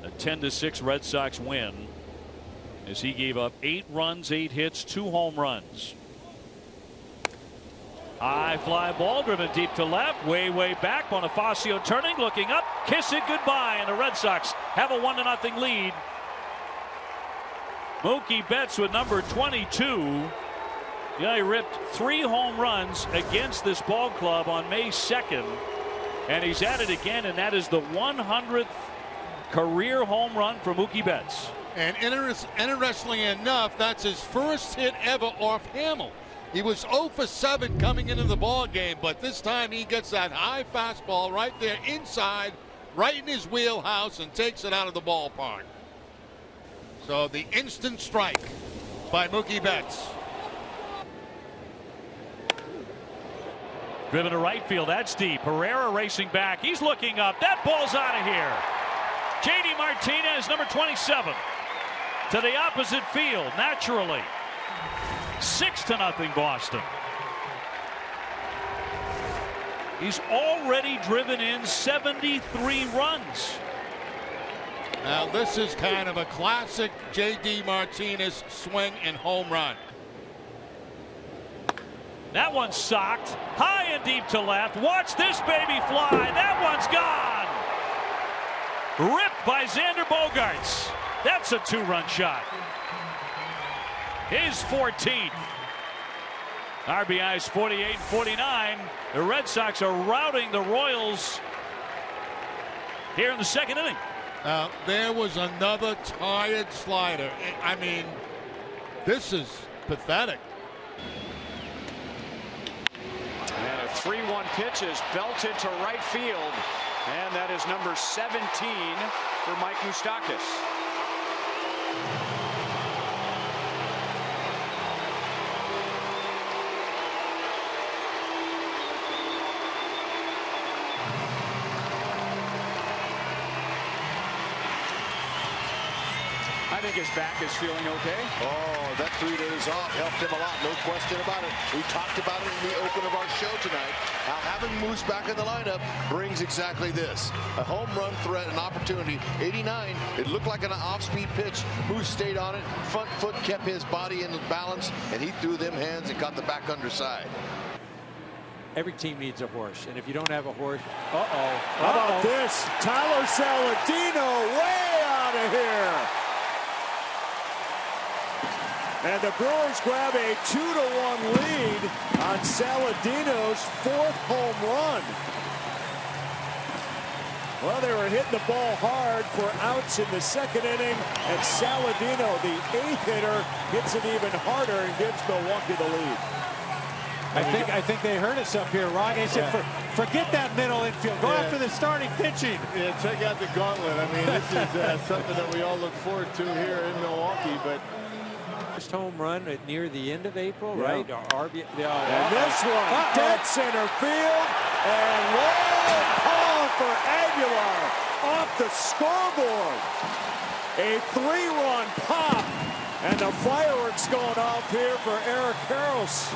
A 10-6 Red Sox win as he gave up 8 runs, 8 hits, 2 home runs. High fly ball driven deep to left, way back. Bonifacio turning, looking up, kiss it goodbye, and the Red Sox have a 1-0 lead. Mookie Betts with number 22. Yeah, he ripped 3 home runs against this ball club on May 2nd, and he's at it again, and that is the 100th career home run for Mookie Betts. And interestingly enough, that's his first hit ever off Hamill. He was 0 for 7 coming into the ball game, but this time he gets that high fastball right there inside, right in his wheelhouse, and takes it out of the ballpark. So the instant strike by Mookie Betts. Driven to right field, that's deep. Herrera racing back, he's looking up, that ball's out of here. JD Martinez, number 27, to the opposite field, naturally. 6-0 Boston. He's already driven in 73 runs. Now this is kind of a classic JD Martinez swing and home run. That one's socked high and deep to left. Watch this baby fly. That one's gone. Ripped by Xander Bogaerts. That's a 2-run shot. His 14th. RBI's 48 and 49. The Red Sox are routing the Royals here in the 2nd inning. There was another tired slider. I mean, this is pathetic. And a 3-1 pitch is belted to right field. And that is number 17 for Mike Moustakas. I think his back is feeling okay. Oh, that 3 days off helped him a lot, no question about it. We talked about it in the open of our show tonight. How having Moose back in the lineup brings exactly this. A home run threat, an opportunity. 89, it looked like an off-speed pitch. Moose stayed on it, front foot kept his body in balance, and he threw them hands and got the back underside. Every team needs a horse, and if you don't have a horse, How about this? Tyler Saladino way out of here. And the Brewers grab a 2-1 lead on Saladino's 4th home run. Well, they were hitting the ball hard for outs in the 2nd inning, and Saladino, the 8th hitter, hits it even harder and gives Milwaukee the lead. I think they heard us up here, Ron. They said, forget that middle infield. Go after the starting pitching. Yeah, check out the gauntlet. I mean, this is something that we all look forward to here in Milwaukee, but First home run near the end of April, right? and this one, dead center field, and roll call for Aguilar off the scoreboard. A 3-run pop, and the fireworks going off here for Eric Karros.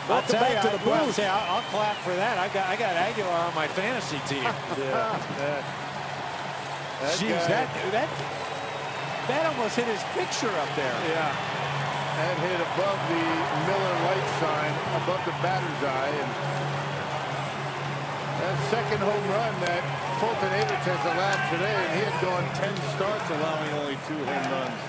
Welcome back to the booth. I'll clap for that. I got Aguilar on my fantasy team. Jeez, that almost hit his picture up there. Yeah, that hit above the Miller light sign, above the batter's eye, and that 2nd home run that Fulton Averts has allowed today, and he had gone 10 starts allowing only 2 home runs.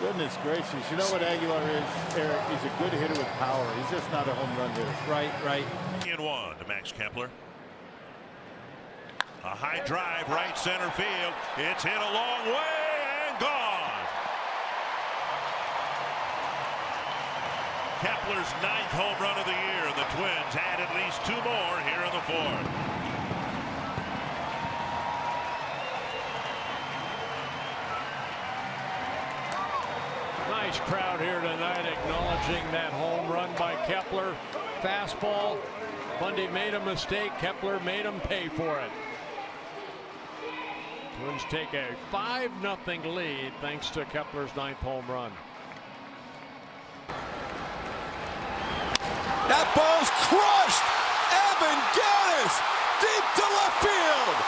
Goodness gracious, you know what Aguilar is, Eric? He's a good hitter with power. He's just not a home run hitter. Right. In 1 to Max Kepler. A high drive, right center field. It's hit a long way and gone. Kepler's 9th home run of the year. The Twins add at least 2 more here in the 4th. Nice crowd here tonight acknowledging that home run by Kepler. Fastball. Bundy made a mistake. Kepler made him pay for it. Twins take a 5-0 lead thanks to Kepler's 9th home run. That ball's crushed. Evan Gattis deep to left field.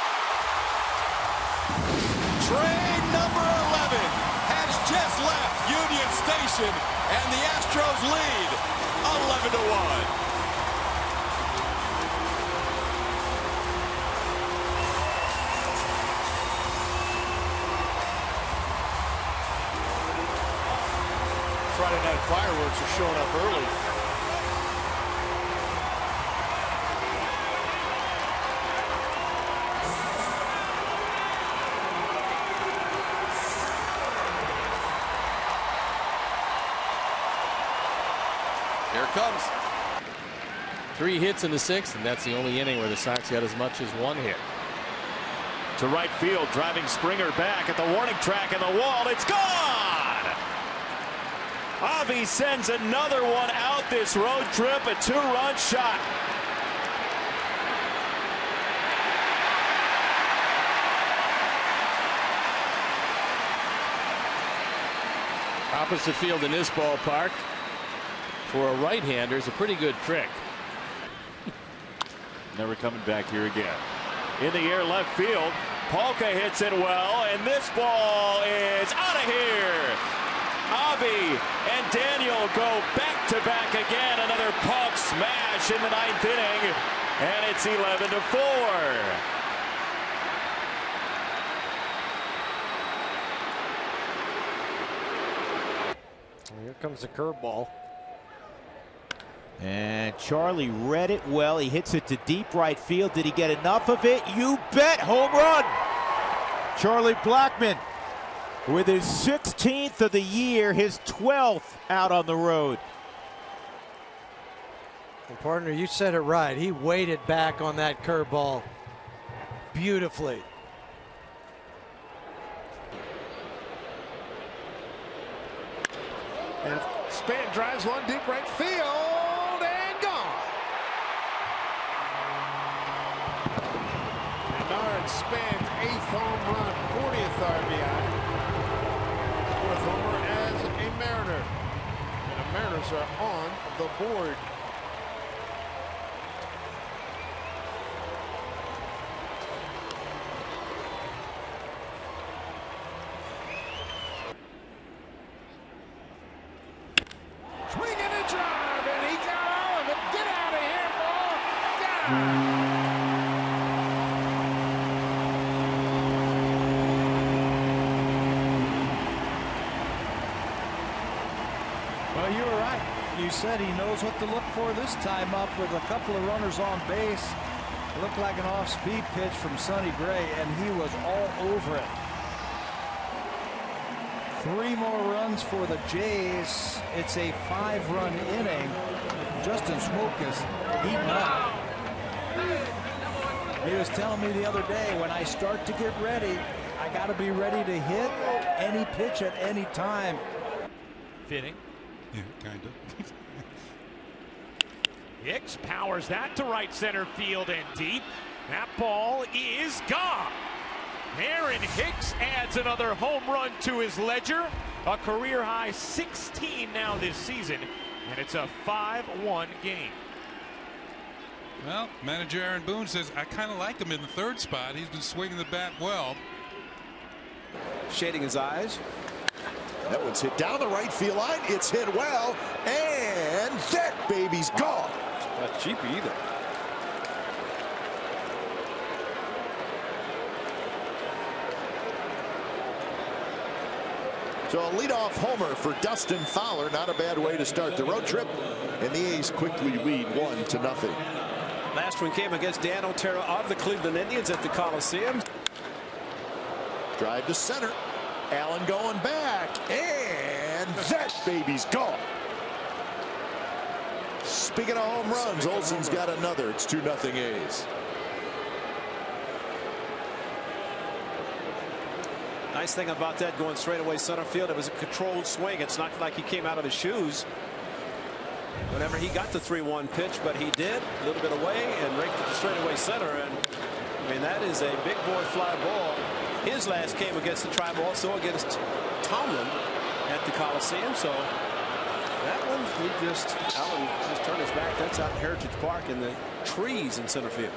Train number 11 has just left Union Station, and the Astros lead 11-1. Friday night fireworks are showing up early. Here it comes. 3 hits in the 6th, and that's the only inning where the Sox got as much as 1 hit. To right field, driving Springer back at the warning track and the wall. It's gone! Avi sends another one out this road trip, a 2-run shot. Opposite field in this ballpark for a right-hander is a pretty good trick. Never coming back here again. In the air left field, Polka hits it well, and this ball is out of here. Avi and Daniel go back-to-back again. Another Polk smash in the 9th inning, and it's 11-4. Here comes the curveball. And Charlie read it well. He hits it to deep right field. Did he get enough of it? You bet. Home run. Charlie Blackmon with his 16th of the year, his 12th out on the road. And partner, you said it right. He waited back on that curveball beautifully. And Span drives one deep right field and gone. Bernard Span's 8th home run, 40th RBI. 4th homer as a Mariner. And the Mariners are on the board. Swing and a drive, and he got all of it. Get out of here, ball. Got it. Well, you were right. You said he knows what to look for this time up with a couple of runners on base. It looked like an off-speed pitch from Sonny Gray, and he was all over it. 3 more runs for the Jays. It's a 5-run inning. Justin Smoke is heating up. He was telling me the other day, when I start to get ready, I got to be ready to hit any pitch at any time. Fitting. Yeah, kind of. Hicks powers that to right center field and deep. That ball is gone. Aaron Hicks adds another home run to his ledger. A career-high 16 now this season, and it's a 5-1 game. Well, manager Aaron Boone says, I kind of like him in the 3rd spot. He's been swinging the bat well. Shading his eyes. That one's hit down the right field line. It's hit well, and that baby's gone. Not cheap either. So a leadoff homer for Dustin Fowler. Not a bad way to start the road trip. And the A's quickly lead 1-0. Last one came against Dan Otero of the Cleveland Indians at the Coliseum. Drive to center. Allen going back. And that baby's gone. Speaking of home runs, Olsen's got another. It's 2-0 A's. Nice thing about that going straight away center field, it was a controlled swing. It's not like he came out of his shoes whenever he got the 3-1 pitch, but he did a little bit away and raked it to straightaway center. And I mean, that is a big boy fly ball. His last came against the Tribe, also against Tomlin at the Coliseum. So that one, Allen just turned his back. That's out in Heritage Park in the trees in center field.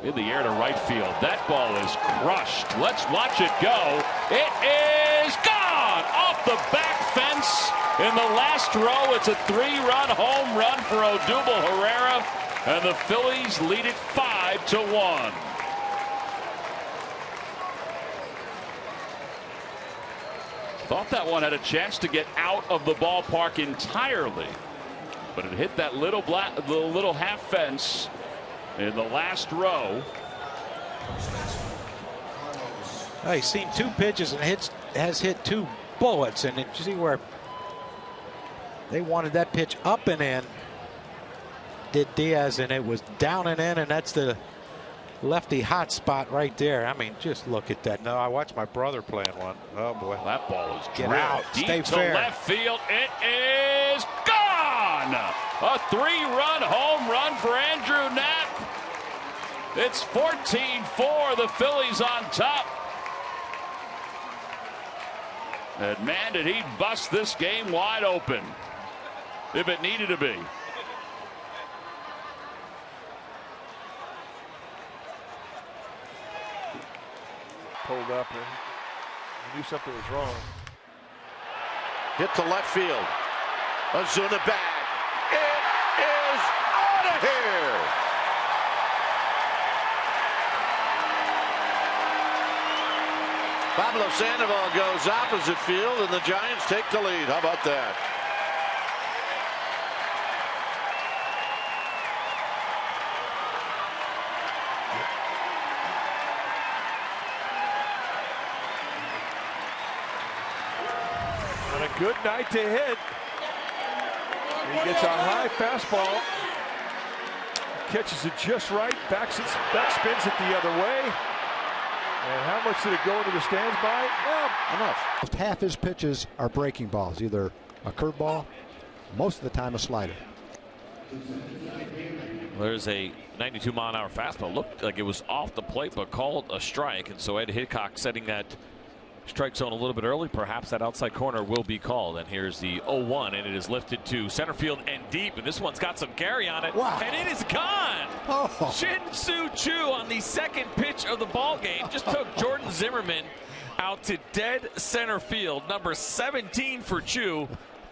In the air to right field. That ball is crushed. Let's watch it go. It is gone off the back fence in the last row. It's a 3-run home run for Odubel Herrera, and the Phillies lead it 5-1. Thought that one had a chance to get out of the ballpark entirely, but it hit that the little half fence in the last row. Well, he's seen 2 pitches and has hit 2 bullets, and you see where they wanted that pitch up and in. Did Diaz, and it was down and in, and that's the lefty hot spot right there. I mean, just look at that. No, I watched my brother playing one. Oh boy, that ball is get out. Deep Stay to fair. Left field. It is gone. A 3-run home run for Andrew Knapp. It's 14-4. The Phillies on top. And man, did he bust this game wide open if it needed to be. Pulled up and knew something was wrong. Hit to left field. Ozuna back. It is out of here. Pablo Sandoval goes opposite field, and the Giants take the lead. How about that? On a good night to hit. He gets a high fastball. Catches it just right. Back spins it the other way. And how much did it go into the stands by? Well, enough. Half his pitches are breaking balls, either a curveball, most of the time a slider. There's a 92-mile-an-hour fastball. Looked like it was off the plate, but called a strike. And so Ed Hickok setting that strike zone a little bit early. Perhaps that outside corner will be called. And here's the 0-1, and it is lifted to center field and deep. And this one's got some carry on it. Wow. And it is gone. Oh. Shin-Soo Choo on the second pitch of the ball game just took Jordan Zimmerman out to dead center field. Number 17 for Choo.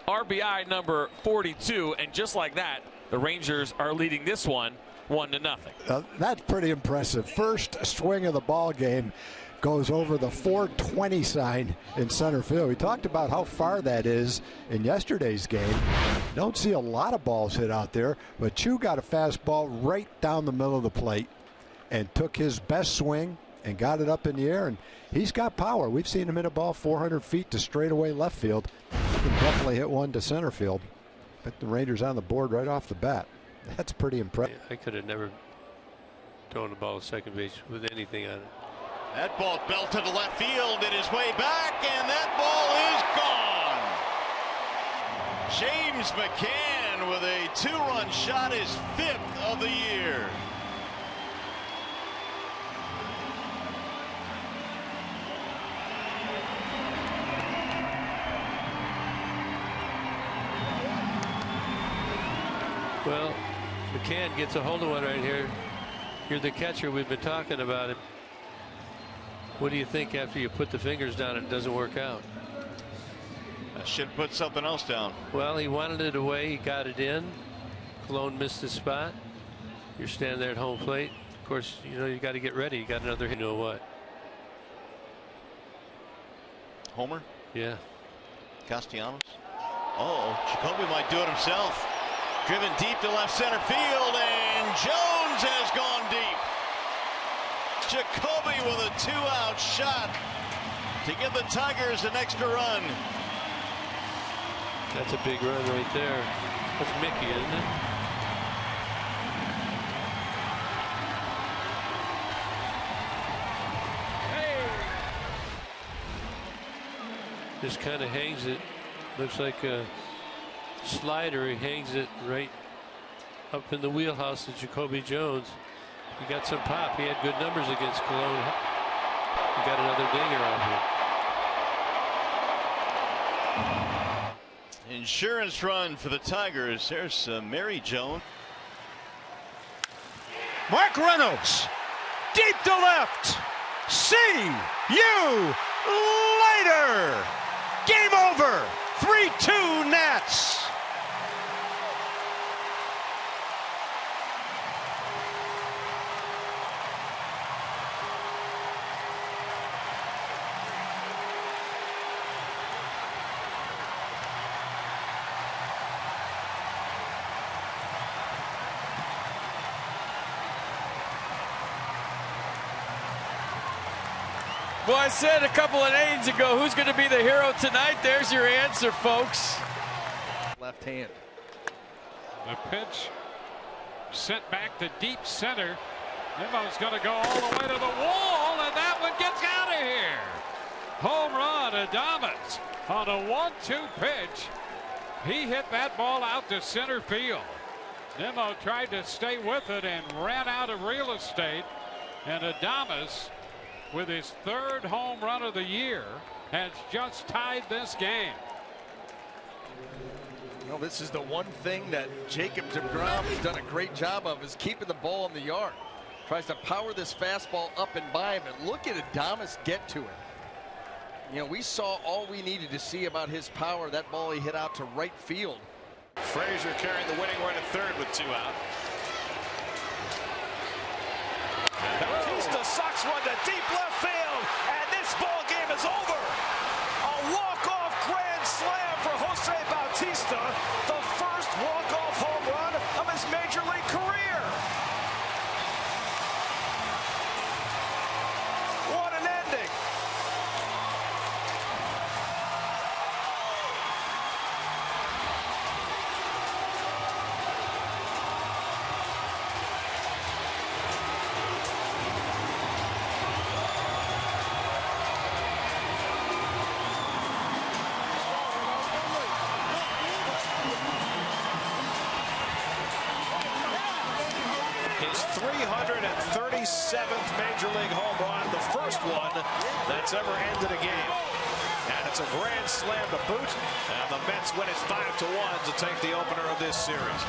RBI number 42. And just like that, the Rangers are leading this one 1-0. That's pretty impressive. First swing of the ball game goes over the 420 sign in center field. We talked about how far that is in yesterday's game. Don't see a lot of balls hit out there, but Choo got a fastball right down the middle of the plate and took his best swing and got it up in the air, and he's got power. We've seen him hit a ball 400 feet to straightaway left field. He can definitely hit one to center field. Put the Rangers on the board right off the bat. That's pretty impressive. I could have never thrown the ball to second base with anything on it. That ball belted to left field. It is way back, and that ball is gone. James McCann with a 2-run shot, his 5th of the year. Well, McCann gets a hold of one right here. You're the catcher. We've been talking about him. What do you think after you put the fingers down and it doesn't work out? I should put something else down. Well, he wanted it away. He got it in. Cologne missed his spot. You're standing there at home plate. Of course, you know you got to get ready. You got another hit. You know what? Homer? Yeah. Castellanos? Oh, Jacoby might do it himself. Driven deep to left center field, and Jones has gone deep. Jacoby with a 2-out shot to give the Tigers an extra run. That's a big run right there. That's Mickey, isn't it? Just kind of hangs it. Looks like a slider. He hangs it right up in the wheelhouse of Jacoby Jones. He got some pop. He had good numbers against Cologne. He got another dinger out here. Insurance run for the Tigers. There's Mary Jones. Mark Reynolds deep to left. See you later. Game over. 3-2 Nats. Well, I said a couple of innings ago, who's going to be the hero tonight? There's your answer, folks. Left hand. The pitch sent back to deep center. Nimmo's going to go all the way to the wall, and that one gets out of here. Home run, Adames on a 1-2 pitch. He hit that ball out to center field. Nimmo tried to stay with it and ran out of real estate. And Adames, with his third home run of the year, has just tied this game. Well, this is the one thing that Jacob deGrom has done a great job of, is keeping the ball in the yard. Tries to power this fastball up and by him, and look at Adames get to it. You know, we saw all we needed to see about his power. That ball he hit out to right field. Frazier carrying the winning run at third with 2 out. Bautista sucks one to deep left field, and this ball game is over. A walk-off grand slam for Jose Bautista, the first walk-off home run of his major league career. What an ending. His 337th major league home run, the first one that's ever ended a game. And it's a grand slam to boot, and the Mets win it 5-1 to take the opener of this series.